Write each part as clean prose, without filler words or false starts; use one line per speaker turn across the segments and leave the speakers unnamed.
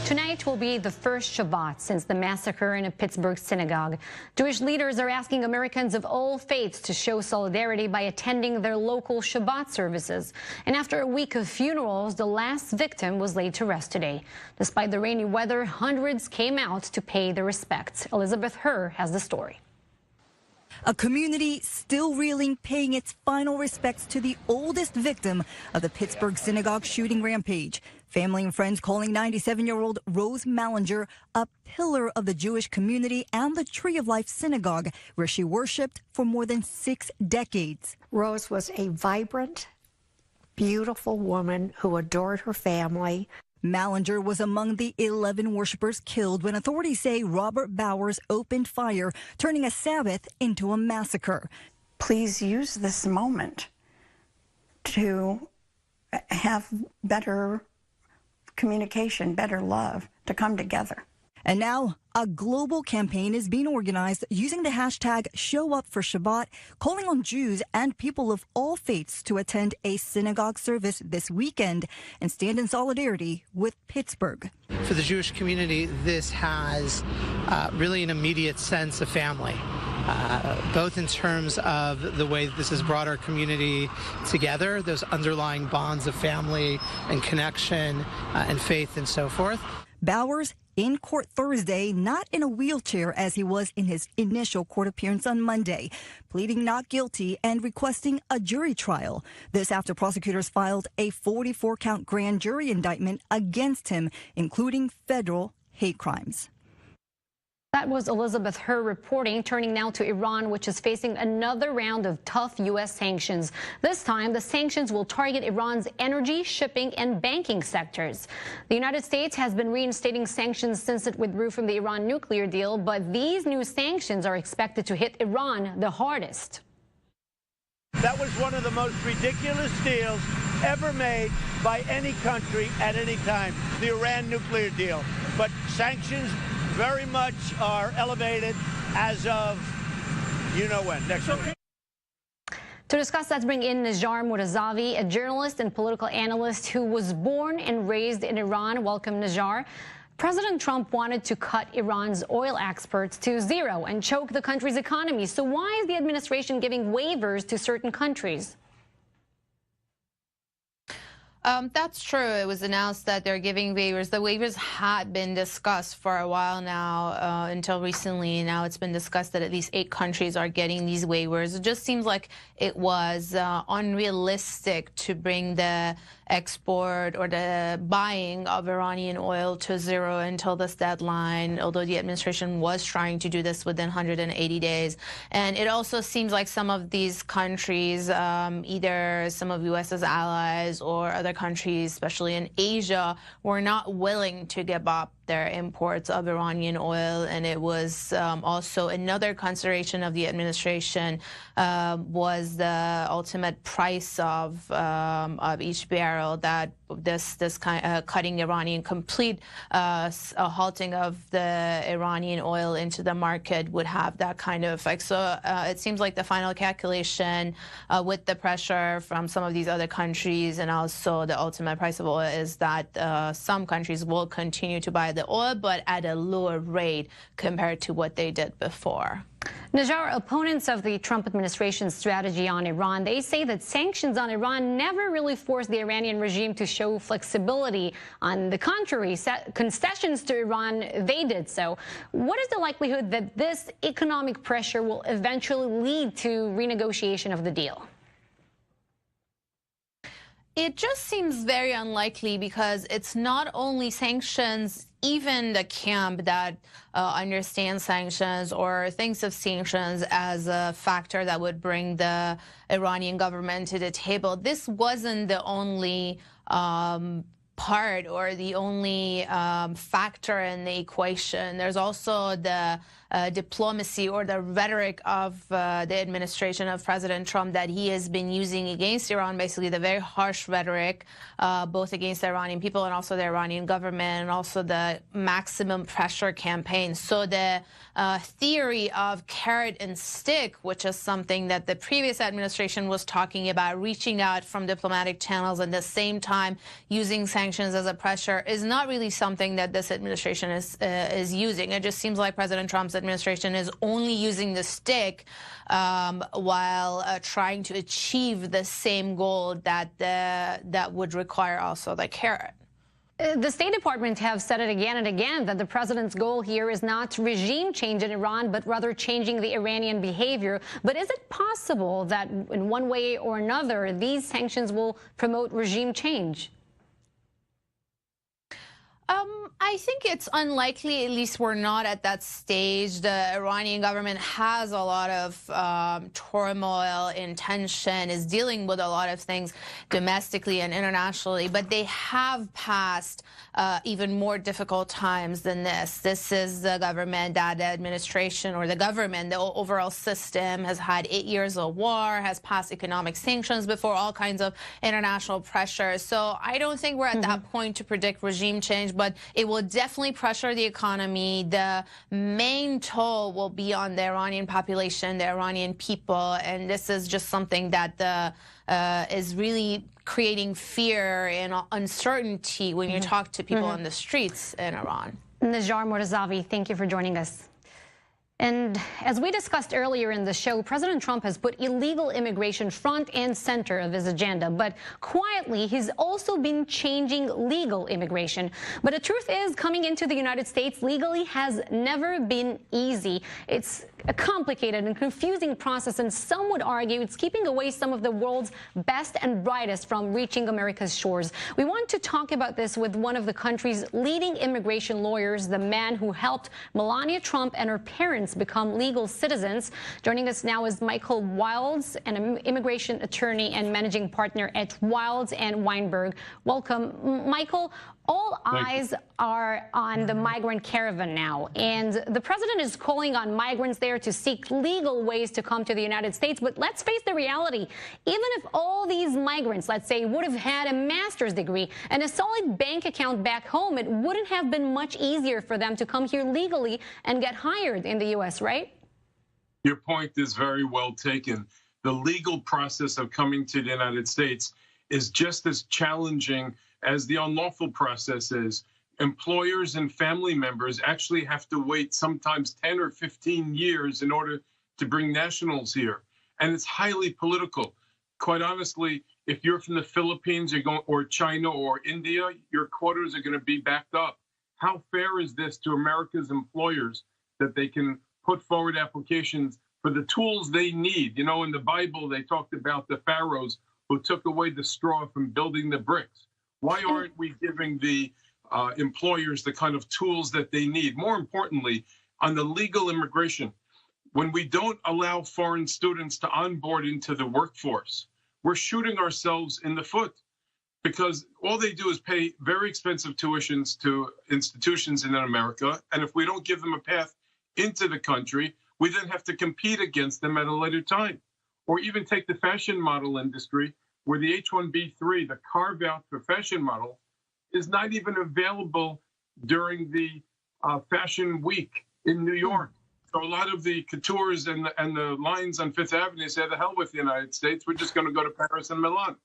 Tonight will be the first Shabbat since the massacre in a Pittsburgh synagogue. Jewish leaders are asking Americans of all faiths to show solidarity by attending their local Shabbat services. And after a week of funerals, the last victim was laid to rest today. Despite the rainy weather, hundreds came out to pay their respects. Elizabeth Herr has the story.
A community still reeling, paying its final respects to the oldest victim of the Pittsburgh synagogue shooting rampage. Family and friends calling 97-year-old Rose Mallinger a pillar of the Jewish community and the Tree of Life Synagogue, where she worshipped for more than 6 decades.
Rose was a vibrant, beautiful woman who adored her family.
Mallinger was among the 11 worshipers killed when authorities say Robert Bowers opened fire, turning a Sabbath into a massacre.
Please use this moment to have better communication, better love, to come together.
And now a global campaign is being organized using the hashtag #ShowUpForShabbat, calling on Jews and people of all faiths to attend a synagogue service this weekend and stand in solidarity with Pittsburgh.
For the Jewish community, this has really an immediate sense of family, both in terms of the way this has brought our community together, those underlying bonds of family and connection and faith and so forth.
Bowers in court Thursday, not in a wheelchair as he was in his initial court appearance on Monday, pleading not guilty and requesting a jury trial. This after prosecutors filed a 44-count grand jury indictment against him, including federal hate crimes.
That was Elizabeth Herr reporting. Turning now to Iran, which is facing another round of tough U.S. sanctions. This time, the sanctions will target Iran's energy, shipping, and banking sectors. The United States has been reinstating sanctions since it withdrew from the Iran nuclear deal, but these new sanctions are expected to hit Iran the hardest.
That was one of the most ridiculous deals ever made by any country at any time, the Iran nuclear deal. But sanctions very much are elevated as of you-know-when, next week.
To discuss, let's bring in Nejar Mortazavi, a journalist and political analyst who was born and raised in Iran. Welcome, Nejar. President Trump wanted to cut Iran's oil exports to zero and choke the country's economy. So why is the administration giving waivers to certain countries?
That's true. It was announced that they're giving waivers. The waivers had been discussed for a while now, until recently. Now it's been discussed that at least 8 countries are getting these waivers. It just seems like it was unrealistic to bring the export or the buying of Iranian oil to zero until this deadline, although the administration was trying to do this within 180 days. And it also seems like some of these countries, either some of U.S.'s allies or other countries, especially in Asia, were not willing to give up their imports of Iranian oil. And it was also another consideration of the administration was the ultimate price of each barrel, that this kind cutting Iranian complete halting of the Iranian oil into the market would have that kind of effect. So it seems like the final calculation with the pressure from some of these other countries and also the ultimate price of oil is that some countries will continue to buy the oil, but at a lower rate compared to what they did before.
Nejar, opponents of the Trump administration's strategy on Iran, they say that sanctions on Iran never really forced the Iranian regime to show flexibility. On the contrary, concessions to Iran, they did so. What is the likelihood that this economic pressure will eventually lead to renegotiation of the deal?
It just seems very unlikely because it's not only sanctions, even the camp that understands sanctions or thinks of sanctions as a factor that would bring the Iranian government to the table. This wasn't the only part or the only factor in the equation. There's also the diplomacy or the rhetoric of the administration of President Trump that he has been using against Iran, basically the very harsh rhetoric, both against the Iranian people and also the Iranian government, and also the maximum pressure campaign. So the theory of carrot and stick, which is something that the previous administration was talking about, reaching out from diplomatic channels and at the same time using sanctions sanctions as a pressure is not really something that this administration is using. It just seems like President Trump's administration is only using the stick while trying to achieve the same goal that would require also the carrot.
The State Department have said it again and again that the president's goal here is not regime change in Iran, but rather changing the Iranian behavior. But is it possible that in one way or another, these sanctions will promote regime change?
I think it's unlikely. At least we're not at that stage. The Iranian government has a lot of turmoil in tension, is dealing with a lot of things domestically and internationally, but they have passed even more difficult times than this. This is the government that the administration or the government, the overall system has had 8 years of war, has passed economic sanctions before, all kinds of international pressure. So I don't think we're at that point to predict regime change, but it will definitely pressure the economy. The main toll will be on the Iranian population, the Iranian people, and this is just something that is really creating fear and uncertainty when you talk to people on the streets in Iran.
Najjar Mortazavi, thank you for joining us. And as we discussed earlier in the show, President Trump has put illegal immigration front and center of his agenda. But quietly, he's also been changing legal immigration. But the truth is, coming into the United States legally has never been easy. It's a complicated and confusing process, and some would argue it's keeping away some of the world's best and brightest from reaching America's shores. We want to talk about this with one of the country's leading immigration lawyers, the man who helped Melania Trump and her parents become legal citizens. Joining us now is Michael Wilds, an immigration attorney and managing partner at Wilds and Weinberg. Welcome, Michael. All eyes are on the migrant caravan now, and the president is calling on migrants there to seek legal ways to come to the United States. But let's face the reality. Even if all these migrants, let's say, would have had a master's degree and a solid bank account back home, it wouldn't have been much easier for them to come here legally and get hired in the U.S., right?
Your point is very well taken. The legal process of coming to the United States is just as challenging as the unlawful process is. Employers and family members actually have to wait sometimes 10 or 15 years in order to bring nationals here. And it's highly political. Quite honestly, if you're from the Philippines or China or India, your quotas are going to be backed up. How fair is this to America's employers that they can put forward applications for the tools they need? You know, in the Bible, they talked about the pharaohs who took away the straw from building the bricks. Why aren't we giving the employers the kind of tools that they need? More importantly, on the legal immigration, when we don't allow foreign students to onboard into the workforce, we're shooting ourselves in the foot, because all they do is pay very expensive tuitions to institutions in America. And if we don't give them a path into the country, we then have to compete against them at a later time. Or even take the fashion model industry, where the H-1B3, the carve-out for fashion model, is not even available during the fashion week in New York. So a lot of the coutures and the lines on Fifth Avenue say, the hell with the United States, we're just going to go to Paris and Milan.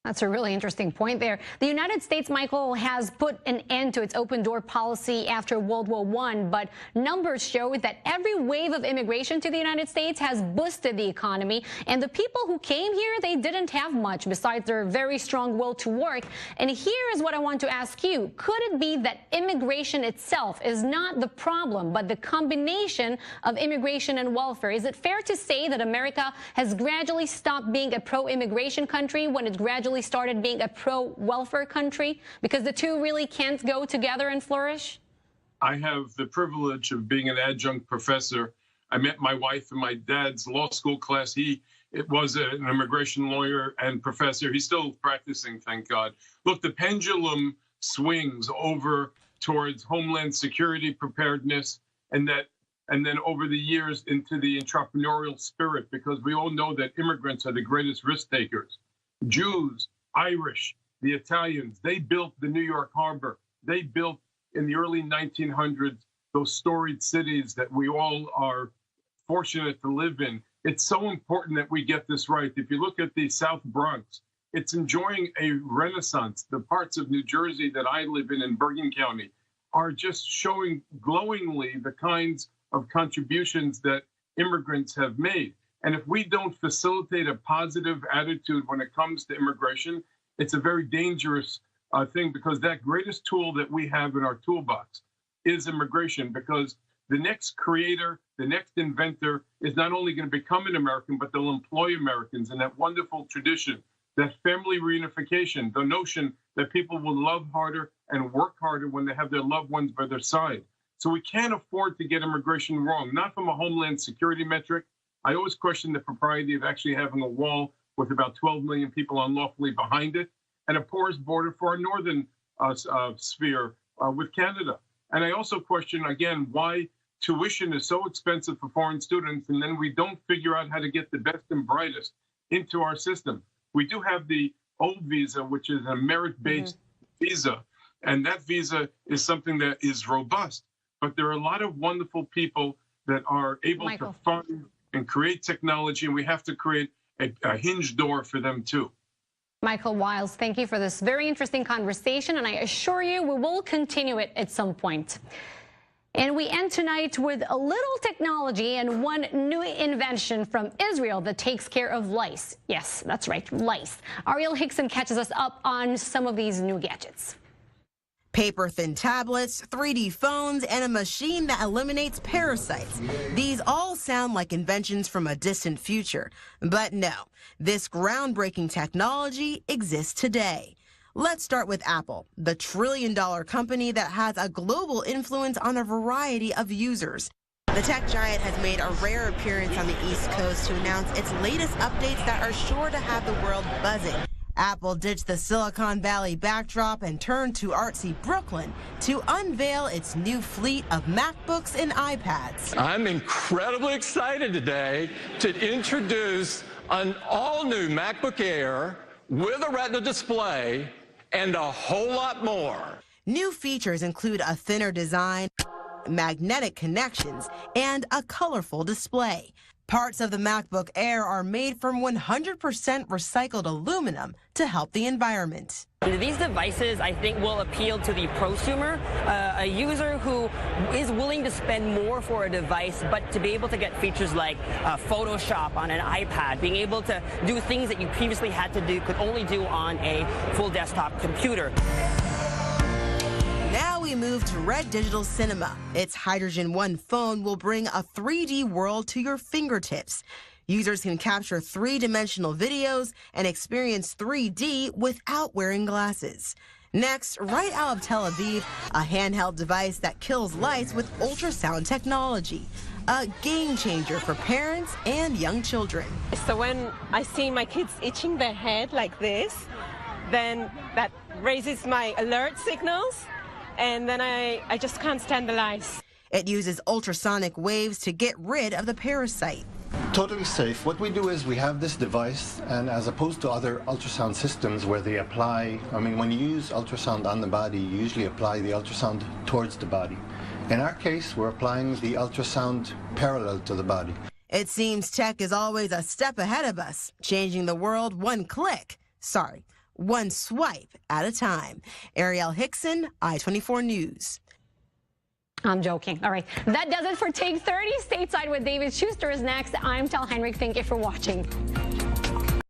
That's a really interesting point there. The United States, Michael, has put an end to its open door policy after World War I, but numbers show that every wave of immigration to the United States has boosted the economy. And the people who came here, they didn't have much besides their very strong will to work. And here is what I want to ask you. Could it be that immigration itself is not the problem, but the combination of immigration and welfare? Is it fair to say that America has gradually stopped being a pro-immigration country when it gradually started being a pro-welfare country, because the two really can't go together and flourish?
I have the privilege of being an adjunct professor. I met my wife in my dad's law school class. He was an immigration lawyer and professor. He's still practicing, thank God. Look, the pendulum swings over towards homeland security preparedness, and then over the years into the entrepreneurial spirit, because we all know that immigrants are the greatest risk takers. Jews, Irish, the Italians, they built the New York Harbor. They built in the early 1900s those storied cities that we all are fortunate to live in. It's so important that we get this right. If you look at the South Bronx, it's enjoying a renaissance. The parts of New Jersey that I live in Bergen County, are just showing glowingly the kinds of contributions that immigrants have made. And if we don't facilitate a positive attitude when it comes to immigration, it's a very dangerous thing, because that greatest tool that we have in our toolbox is immigration, because the next creator, the next inventor is not only going to become an American, but they'll employ Americans. And that wonderful tradition, that family reunification, the notion that people will love harder and work harder when they have their loved ones by their side. So we can't afford to get immigration wrong, not from a homeland security metric. I always question the propriety of actually having a wall with about 12 million people unlawfully behind it, and a porous border for our northern sphere with Canada. And I also question, again, why tuition is so expensive for foreign students, and then we don't figure out how to get the best and brightest into our system. We do have the old visa, which is a merit-based visa, and that visa is something that is robust. But there are a lot of wonderful people that are able to fund and create technology, and we have to create a hinge door for them too.
Michael Wiles, thank you for this very interesting conversation, and I assure you we will continue it at some point. And we end tonight with a little technology and one new invention from Israel that takes care of lice. Yes, that's right, lice. Ariel Hickson catches us up on some of these new gadgets.
Paper-thin tablets, 3D phones, and a machine that eliminates parasites. These all sound like inventions from a distant future. But no, this groundbreaking technology exists today. Let's start with Apple, the trillion-dollar company that has a global influence on a variety of users. The tech giant has made a rare appearance on the East Coast to announce its latest updates that are sure to have the world buzzing. Apple ditched the Silicon Valley backdrop and turned to artsy Brooklyn to unveil its new fleet of MacBooks and iPads.
I'm incredibly excited today to introduce an all-new MacBook Air with a Retina display and a whole lot more.
New features include a thinner design, magnetic connections, and a colorful display. Parts of the MacBook Air are made from 100% recycled aluminum to help the environment.
These devices, I think, will appeal to the prosumer, a user who is willing to spend more for a device, but to be able to get features like Photoshop on an iPad, being able to do things that you previously had to do, could only do on a full desktop computer.
Now we move to Red Digital Cinema. Its Hydrogen One phone will bring a 3D world to your fingertips. Users can capture three-dimensional videos and experience 3D without wearing glasses. Next, right out of Tel Aviv, a handheld device that kills lice with ultrasound technology. A game changer for parents and young children.
So when I see my kids itching their head like this, then that raises my alert signals. And then I just can't stand the lice.
It uses ultrasonic waves to get rid of the parasite.
Totally safe. What we do is we have this device, and as opposed to other ultrasound systems where they apply, when you use ultrasound on the body, you usually apply the ultrasound towards the body. In our case, we're applying the ultrasound parallel to the body.
It seems tech is always a step ahead of us, changing the world one swipe at a time. Ariel Hickson, I-24 News.
I'm joking. All right. That does it for Take 30. Stateside with David Schuster is next. I'm Tal Heinrich. Thank you for watching.